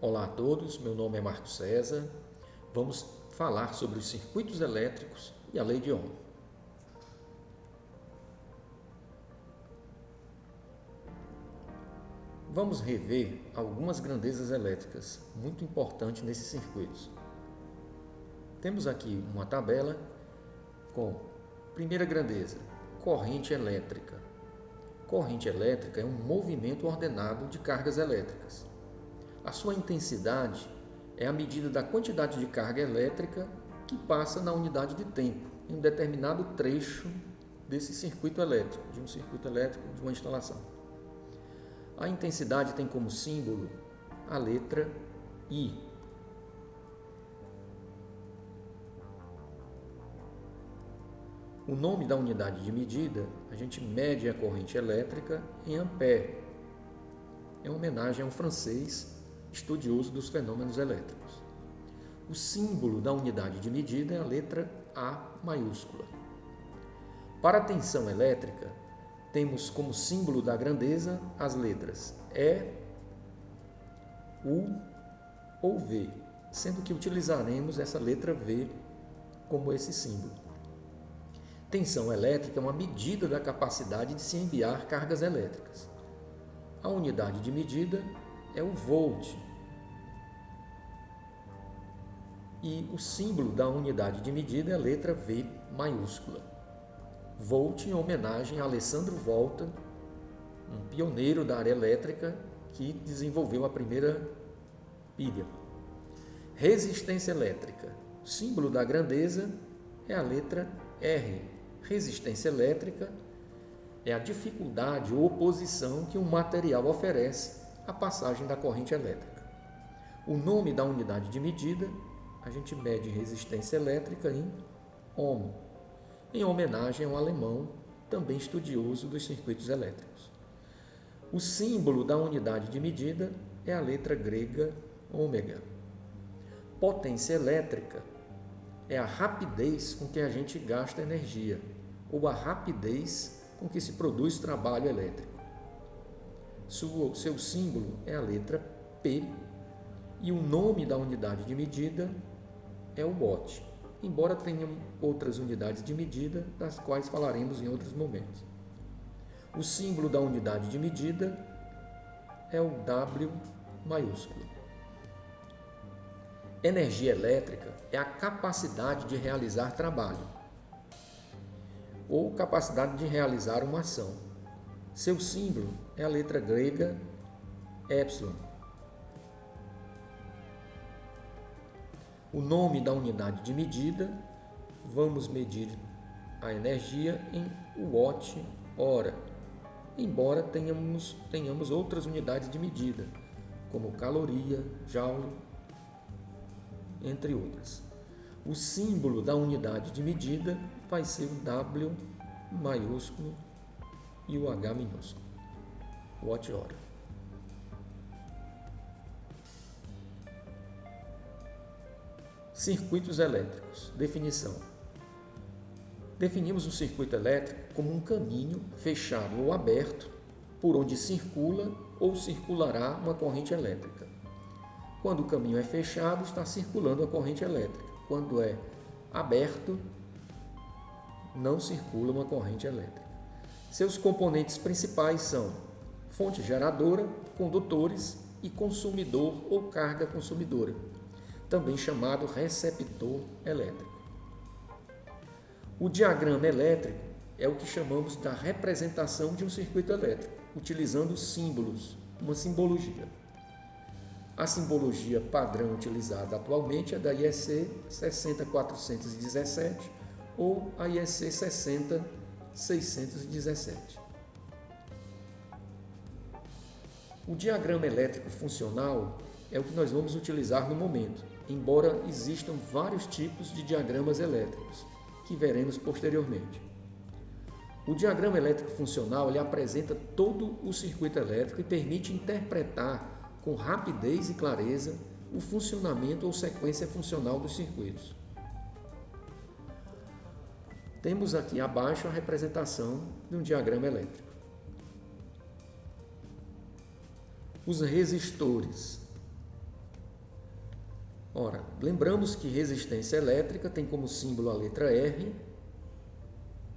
Olá a todos, meu nome é Marco César. Vamos falar sobre os circuitos elétricos e a lei de Ohm. Vamos rever algumas grandezas elétricas muito importantes nesses circuitos. Temos aqui uma tabela com primeira grandeza, corrente elétrica. Corrente elétrica é um movimento ordenado de cargas elétricas. A sua intensidade é a medida da quantidade de carga elétrica que passa na unidade de tempo, em um determinado trecho desse circuito elétrico, de um circuito elétrico, de uma instalação. A intensidade tem como símbolo a letra I. O nome da unidade de medida, a gente mede a corrente elétrica em ampere, em homenagem a um francês estudioso dos fenômenos elétricos. O símbolo da unidade de medida é a letra A maiúscula. Para a tensão elétrica, temos como símbolo da grandeza as letras E, U ou V, sendo que utilizaremos essa letra V como esse símbolo. Tensão elétrica é uma medida da capacidade de se enviar cargas elétricas. A unidade de medida é o volt. E o símbolo da unidade de medida é a letra V maiúscula. Volt em homenagem a Alessandro Volta, um pioneiro da área elétrica que desenvolveu a primeira pilha. Resistência elétrica. O símbolo da grandeza é a letra R. Resistência elétrica é a dificuldade ou oposição que um material oferece à passagem da corrente elétrica. O nome da unidade de medida, a gente mede resistência elétrica em ohm, em homenagem ao alemão, também estudioso dos circuitos elétricos. O símbolo da unidade de medida é a letra grega ômega. Potência elétrica é a rapidez com que a gente gasta energia, ou a rapidez com que se produz trabalho elétrico. Seu símbolo é a letra P e o nome da unidade de medida é o watt, embora tenham outras unidades de medida, das quais falaremos em outros momentos. O símbolo da unidade de medida é o W maiúsculo. Energia elétrica é a capacidade de realizar trabalho, ou capacidade de realizar uma ação. Seu símbolo é a letra grega epsilon. O nome da unidade de medida, vamos medir a energia em watt-hora, embora tenhamos outras unidades de medida, como caloria, joule, entre outras. O símbolo da unidade de medida vai ser o W maiúsculo e o H minúsculo, watt-hora. Circuitos elétricos. Definição. Definimos o circuito elétrico como um caminho fechado ou aberto por onde circula ou circulará uma corrente elétrica. Quando o caminho é fechado, está circulando a corrente elétrica. Quando é aberto, não circula uma corrente elétrica. Seus componentes principais são fonte geradora, condutores e consumidor ou carga consumidora, também chamado receptor elétrico. O diagrama elétrico é o que chamamos da representação de um circuito elétrico, utilizando símbolos, uma simbologia. A simbologia padrão utilizada atualmente é da IEC 60417 ou a IEC 60617. O diagrama elétrico funcional é o que nós vamos utilizar no momento, embora existam vários tipos de diagramas elétricos, que veremos posteriormente. O diagrama elétrico funcional ele apresenta todo o circuito elétrico e permite interpretar com rapidez e clareza o funcionamento ou sequência funcional dos circuitos. Temos aqui abaixo a representação de um diagrama elétrico. Os resistores. Ora, lembramos que resistência elétrica tem como símbolo a letra R,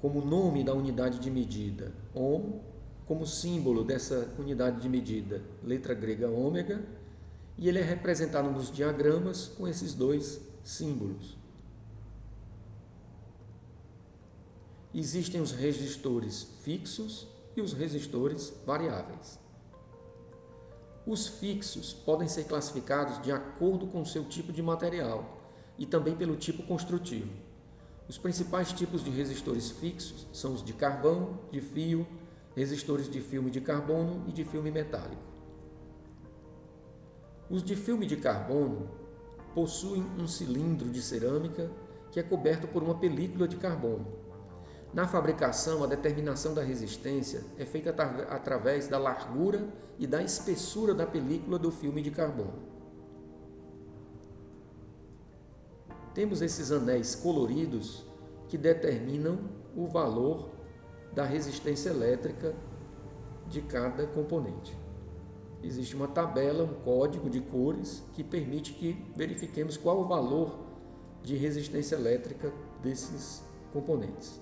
como nome da unidade de medida, ohm, como símbolo dessa unidade de medida, letra grega ômega, e ele é representado nos diagramas com esses dois símbolos. Existem os resistores fixos e os resistores variáveis. Os fixos podem ser classificados de acordo com o seu tipo de material e também pelo tipo construtivo. Os principais tipos de resistores fixos são os de carvão, de fio, resistores de filme de carbono e de filme metálico. Os de filme de carbono possuem um cilindro de cerâmica que é coberto por uma película de carbono. Na fabricação, a determinação da resistência é feita através da largura e da espessura da película do filme de carbono. Temos esses anéis coloridos que determinam o valor da resistência elétrica de cada componente. Existe uma tabela, um código de cores que permite que verifiquemos qual o valor de resistência elétrica desses componentes.